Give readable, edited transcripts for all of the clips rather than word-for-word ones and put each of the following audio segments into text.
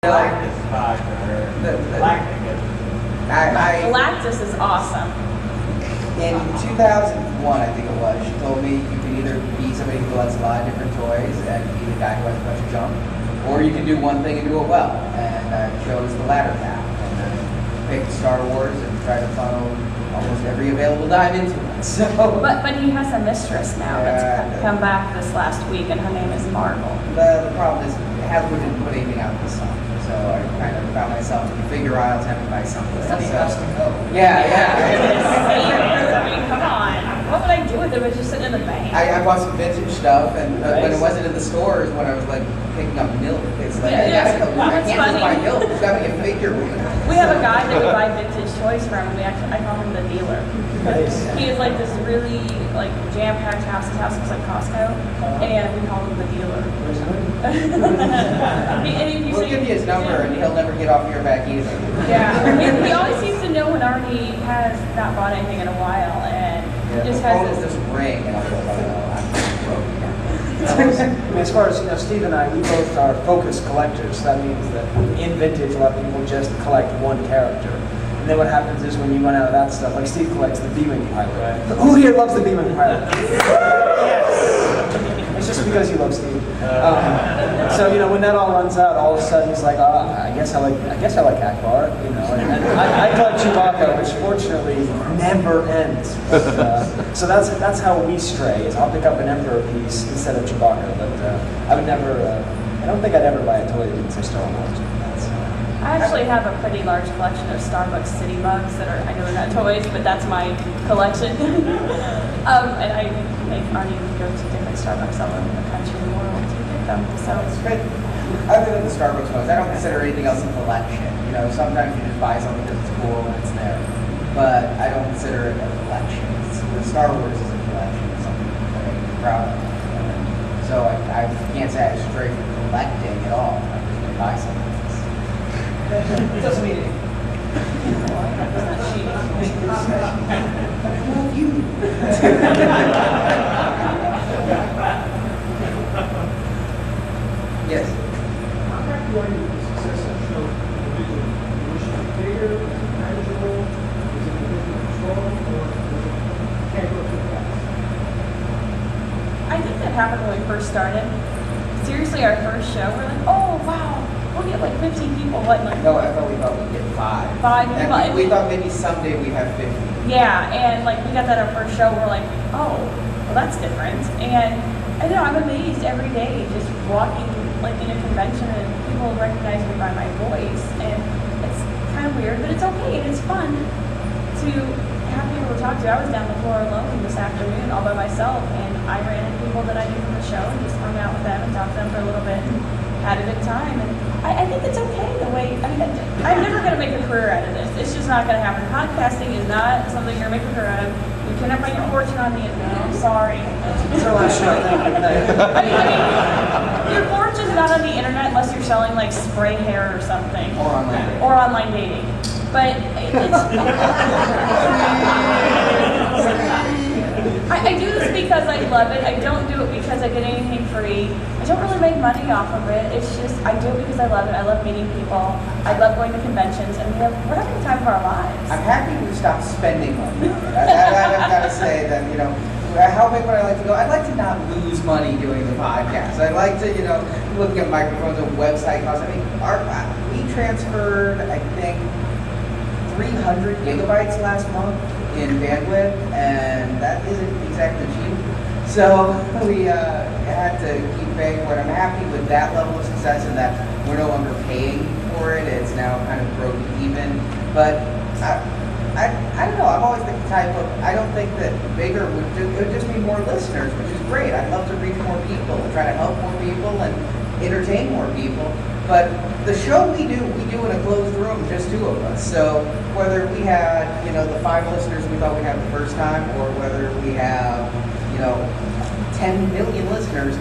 Galactus vibe or Galactic. Galactus is awesome. In 2001, I think it was, she told me you can either be somebody who collects a lot of different toys and be the guy who has a bunch of junk, or you can do one thing and do it well. And I chose the latter path. And I picked Star Wars and tried to funnel almost every available dime into it. So, But he has a mistress now that's come back this last week, and her name is Marvel. the problem is Hasbro didn't put anything out this summer. So I kind of found myself in the figure aisles having to buy something. Something else to go. Yeah. I mean, come on. What would I do with it? It was just sitting in the bank. I bought some vintage stuff, and when it wasn't in the stores, when I was like picking up milk, it's like Yeah, I can't that's just buy funny. milk. There's got to be a figure with it. We have a guy that we buy vintage toys from, and I call him the dealer. He is like this really jam-packed house. His house looks like Costco, and we call him the dealer. We'll give you his number, and he'll never get off your back either. Yeah, he always seems to know when Arnie has not bought anything in a while, and he just has this ring, and I'll go, I'm broke. As far as Steve and I, we both are focused collectors. That means that in vintage, a lot of people just collect one character. And then what happens is when you run out of that stuff, like Steve collects the Beaming Pilot. Right. Who here loves the Beaming Pilot? Yes! It's just because you love Steve. So when that all runs out, all of a sudden it's like, I guess I like Akbar, and I collect Chewbacca, which fortunately never ends. But, so that's how we stray. Is I'll pick up an Emperor piece instead of Chewbacca, but I would never. I don't think I'd ever buy a toy that didn't say Star Wars. I actually have a pretty large collection of Starbucks City mugs that I know they're not toys, but that's my collection. And I make Arnie go to different Starbucks all over the country and the world to get them. So It's great. Other than the Starbucks ones, I don't consider anything else a collection. Sometimes you just buy something because it's cool and it's there. But I don't consider it a collection. The Star Wars is a collection. It's something that I'm proud of. So I can't say I stray from collecting at all. I just buy something. It doesn't mean anything. Well, you. Yes. How happy are you with the success of the show individually? Do you wish it to be bigger, manageable, is it within your control, or can't go too fast? I think that happened when we first started. Seriously, our first show, we're like, oh wow, we'll get like 50 people. What? Like, No, I thought we thought we'd get 5. 5 people. And we thought maybe someday we'd have 50. Yeah, and like we got that our first show, we're like, oh, well that's different. And I know I'm amazed every day just walking like in a convention and people recognize me by my voice, and it's kind of weird, but it's okay and it's fun to have people to talk to. I was down the floor alone this afternoon all by myself, and I ran into people that I knew from the show and just hung out with them and talked to them for a little bit and had a good time. And I think it's okay the way, I'm never going to make a career out of this. It's just not going to happen. Podcasting is not something you're going to make a career out of. You cannot find your fortune on the internet. I'm sorry. It's our last show. I mean, your fortune's not on the internet unless you're selling like spray hair or something. Or online dating. But I do this because I love it. I don't do it because I get anything free. I don't really make money off of it. It's just, I do it because I love it. I love meeting people. I love going to conventions, and we're having the time of our lives. I'm happy we stopped spending money. I've got to say that, how big would I like to go? I'd like to not lose money doing the podcast. I'd like to, look at microphones and website costs. I mean, we transferred, I think, 300 gigabytes last month in bandwidth, and that isn't exactly cheap. So we had to keep paying for it. I'm happy with that level of success and that we're no longer paying for it. It's now kind of broken even. But I don't know. I'm always the type of, I don't think that bigger it would just be more listeners, which is great. I'd love to reach more people and try to help more people and entertain more people. But the show we do in a closed room, just 2 of us. So whether we had, the 5 listeners we thought we had the first time, or whether we have, 10 million listeners,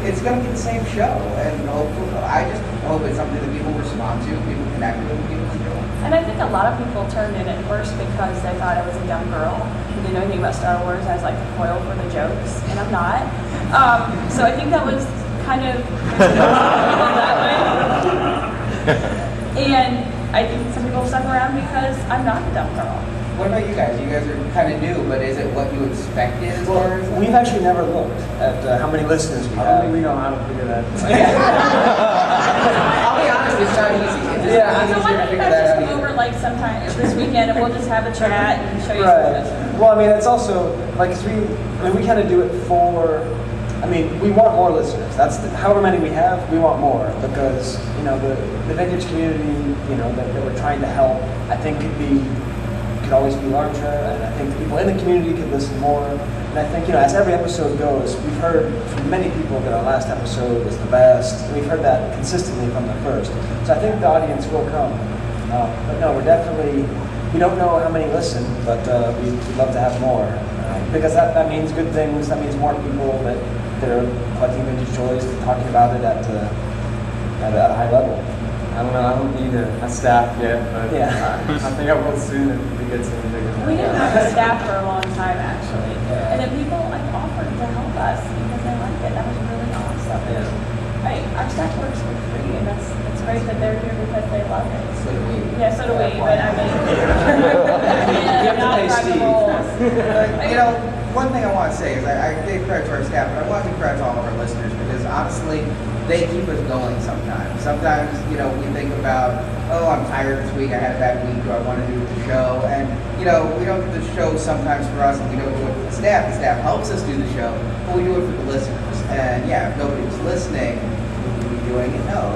it's going to be the same show. And hopefully, I just hope it's something that people respond to, people connect with, people enjoy. And I think a lot of people turned in at first because they thought I was a young girl who didn't know anything about Star Wars. I was like the foil for the jokes, and I'm not. So I think that was kind of that way. And I think some people stuck around because I'm not a dumb girl. What about you guys? You guys are kind of new, but is it what you expected as far as? We've actually never looked at how many listeners we have. We know how to figure that. I'll be honest, it's not easy. It's just Yeah. not So easy why to don't you figure guys that just out. come over like sometime this weekend and we'll just have a chat and show you Right. some Well, I mean, it's also like 'cause we kind of do it for. I mean, we want more listeners. That's however many we have, we want more because the vintage community, that we're trying to help. I think could always be larger, and I think people in the community could listen more. And I think as every episode goes, we've heard from many people that our last episode was the best. And we've heard that consistently from the first. So I think the audience will come. But no, we don't know how many listen, but we'd love to have more because that means good things. That means more people that are collecting vintage toys, talking about it at a high level. I don't know, I don't need a staff yet, but Yeah. I think I will soon if we get some bigger. We didn't have a staff for a long time actually. And then people offered to help us because they liked it. That was really awesome. Yeah. Right, our staff works for free and it's great that they're here because they love it. So do we. Yeah, so do we, but I mean. You have to not pay private Steve. roles. One thing I want to say is I give credit to our staff, but I want to give credit to all of our listeners because honestly, they keep us going sometimes. Sometimes, we think about, oh, I'm tired this week, I had a bad week, do I want to do the show? And, we don't do the show sometimes for us and we don't do it for the staff. The staff helps us do the show, but we do it for the listeners. And yeah, if nobody was listening, would we be doing it? No.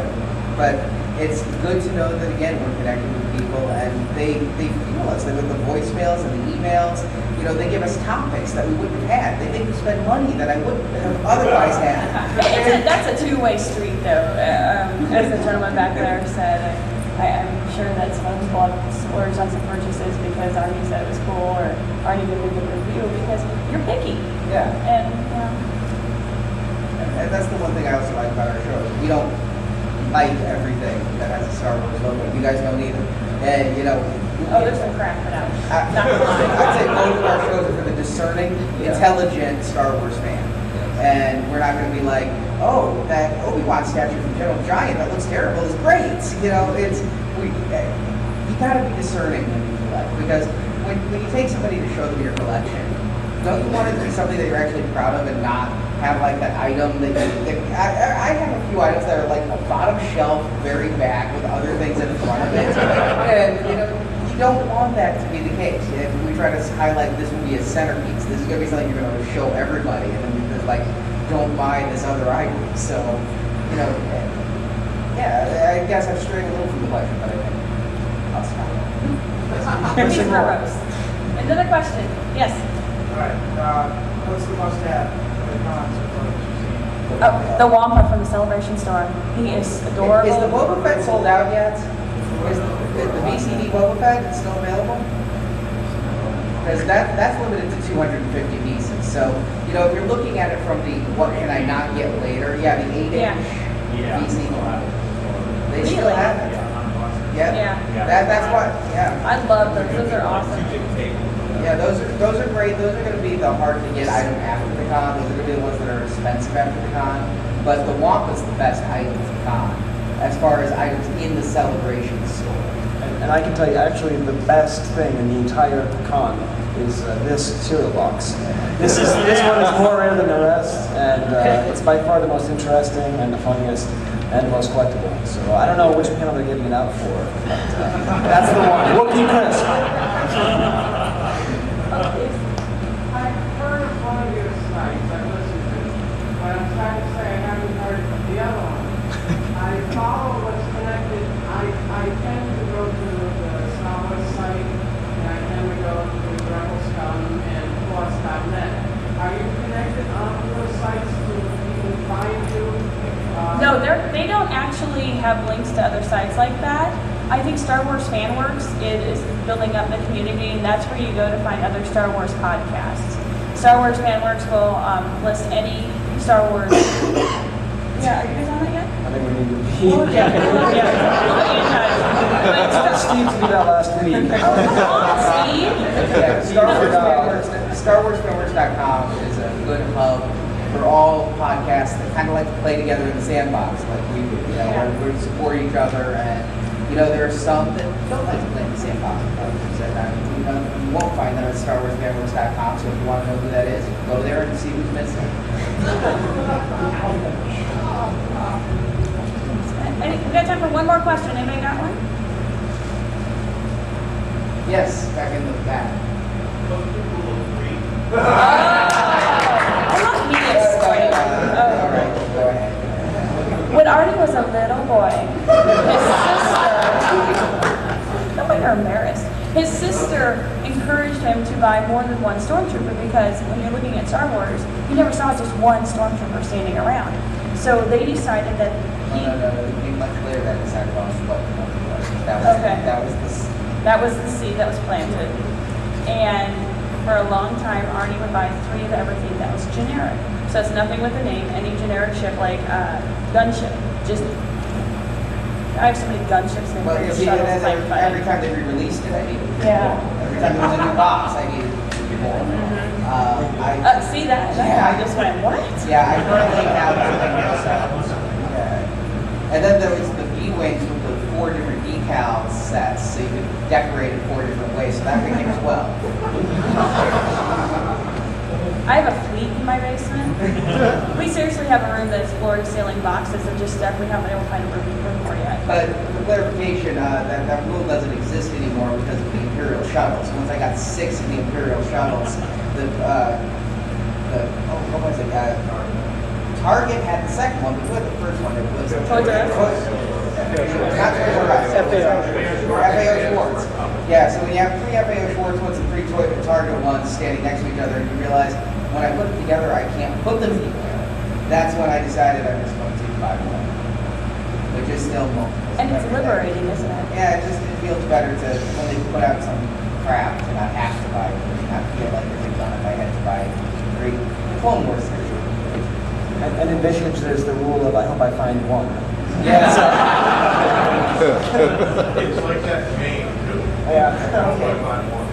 But it's good to know that, again, we're connected with people and they feel us. They with the voicemails and the emails. They give us topics that we wouldn't have had. They make me spend money that I wouldn't have otherwise had. That's a two-way street, though. As the gentleman back there said, I'm sure that some people have splurged on some purchases because Arnie said it was cool or Arnie did a good review because you're picky. Yeah. And, And that's the one thing I also like about our show. We don't like everything that has a Star Wars logo. You guys don't either. And, oh, there's some crap for that. Not gonna lie. I'd say both of our shows are for the discerning, intelligent Star Wars fan. And we're not going to be like, oh, that Obi-Wan statue from Gentle Giant that looks terrible is great. You got to be discerning when you collect because when you take somebody to show them your collection, don't you want it to be something that you're actually proud of and not have like that item I have a few items that are like a bottom shelf, very back with other things in front of it, and you don't want that to be the case. If we try to highlight this would be a centerpiece, this is going to be something you're going to show everybody, and then there's like, don't buy this other item. So, yeah, I guess I'm straying a little from the question, but I think I'll stop. He's morose. Another question. Yes. All right, what's the must-have for the cons or products you've seen? Oh, the Wampa from the Celebration store. He is adorable. Is the Boba Fett sold out yet? Is the VCD Boba Fett still available? Because that's limited to 250 pieces. So, if you're looking at it from the what can I not get later, the 8-inch Yeah. VCD. They Really? still have it. Yeah. Yeah. That's what. Yeah. I love those. Those are awesome. Yeah. Those are great. Those are going to be the hard to get item after the con. Those are going to be the ones that are expensive after the con. But the Wampa's the best item for the con as far as items in the Celebration store. And I can tell you, actually, the best thing in the entire con is this cereal box. This one is more rare than the rest, and it's by far the most interesting and the funniest and the most collectible. So I don't know which panel they're giving it out for, but that's the one. Wookie Crisp. I've heard of one of your sites, I've listened to it, but I'm trying to say I haven't heard of the other one. I follow what's connected, I tend to go to the Star Wars site, and I tend to go to Rebel Scum and Force.net. Are you connected on those sites to people find you? No, they don't actually have links to other sites like that. I think Star Wars FanWorks is building up the community, and that's where you go to find other Star Wars podcasts. Star Wars FanWorks will list any Star Wars. Yeah, are you guys on it yet? I think we need to be. Well, yeah, Steve to do that last week. Steve? Yeah, StarWarsFanWorks.com is a good hub for all podcasts that kind of like to play together in the sandbox, like we do. You know, Yeah. we support each other, and you know, there are some that don't like to play in the sandbox with others, and you know, you won't find that on StarWarsFanWars.com. So if you want to know who that is, go there and see who's missing. We got time for one more question. Anybody got one? Yes, back in the back. Oh, I love media stories. All Oh. right, go ahead. When Artie was a little boy, his sister, no wonder I'm embarrassed. His sister encouraged him to buy more than one stormtrooper because when you're looking at Star Wars, you never saw just one stormtrooper standing around. So they decided that he, No, it became much clearer that it's not about what the number was. That was the that was the seed that was planted. And for a long time, Arnie would buy 3 of everything that was generic. So it's nothing with a name, any generic ship like gunship. Just, I have so many gunships and Well, you imperial see, shuttles. and Like, then every time they re-released it, I needed Yeah. more. Every time there was a new box, I needed more. see that? Yeah. I just went, what? Yeah, I currently have something else. Yeah. And then there was the B-Wings with the 4 different decal sets, so you could decorate it 4 different ways, so that became as well. I have a fleet in my basement. We seriously have a room that's floor to ceiling boxes of just stuff we haven't been able to find a room for yet. But for clarification, that rule doesn't exist anymore because of the Imperial shuttles. Once I got 6 of the Imperial shuttles, what was it? Target had the second one, but who had the first one? It was Toys R Us? Not Toys R Us. FAO Schwartz. Yeah, so when you have 3 FAO Schwartz ones and 3 Target ones standing next to each other, you realize when I put them together, I can't put them together. That's when I decided I just wanted to buy one, which is still multiple. And it's liberating, isn't it? Yeah, it feels better to, when they put out some crap, to not have to buy it, not feel like everything's on if I had to buy 3 Clone Wars series. And in vintage, there's the rule of I hope I find one. Yeah. It's like that in Maine, too. Yeah.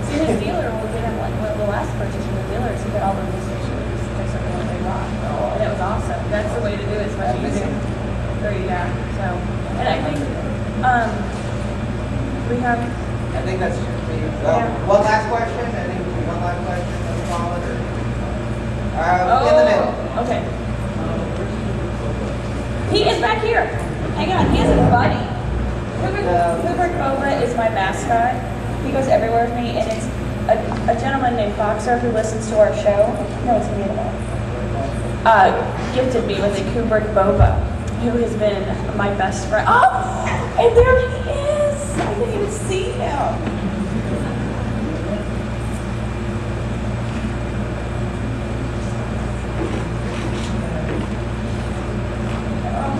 See, his dealer will get him, like, the last purchase from the dealer is he got all the restrictions, fix everything they bought. And it was awesome. That's the way to do it, it's much easier. Yeah, so, and I think, we have, I think that's just me. Yeah. One last question, let's call it, or? In the middle. Okay. He is back here. Hang on, he has a buddy. Kubrick Boba is my mascot. He goes everywhere with me, and it's a gentleman named Foxer who listens to our show. No, it's me. Gifted me with a Kubrick Boba, who has been my best friend. Oh, and there he is. I didn't even see him.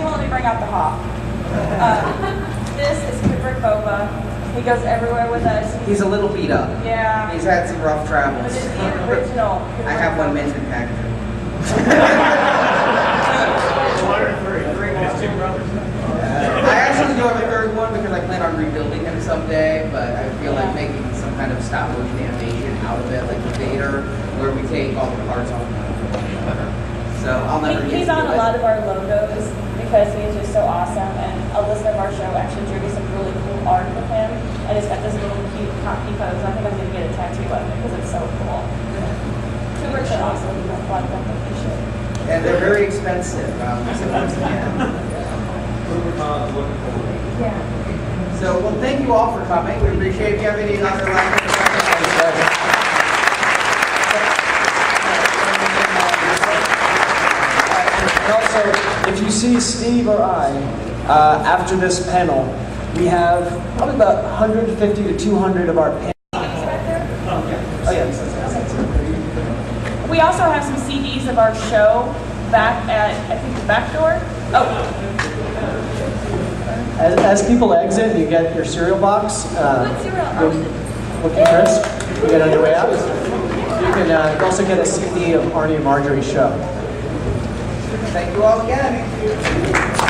Let me bring out the hawk. This is Kubrick Boba. He goes everywhere with us. He's a little beat up. Yeah. He's had some rough But travels. it's the original. I have one mint in packaging. I actually do have a 3rd one because I plan on rebuilding him someday, but I feel like making some kind of stop motion animation out of it, like the Vader, where we take all the parts off. So I'll never get He's to on do a it. lot of our logos because he's just so awesome. And a listener of our show actually drew me some really cool art with him. And it's got this little cute cocky pose. I think I'm going to get a tattoo of it because it's so cool. Kubrick's are awesome. You know, a lot of them think you should. And they're very expensive. So once again. Yeah. So, well, thank you all for coming. We appreciate it. If you have any other last questions. And also, if you see Steve or I, after this panel, we have probably about 150 to 200 of our panel. Oh, yeah. We also have some CDs of our show back at, I think, the back door. Oh, As people exit, you get your cereal box. what cereal? Looking crisp. You get on your way out. You can also get a CD of Arnie and Marjorie's show. Thank you all again.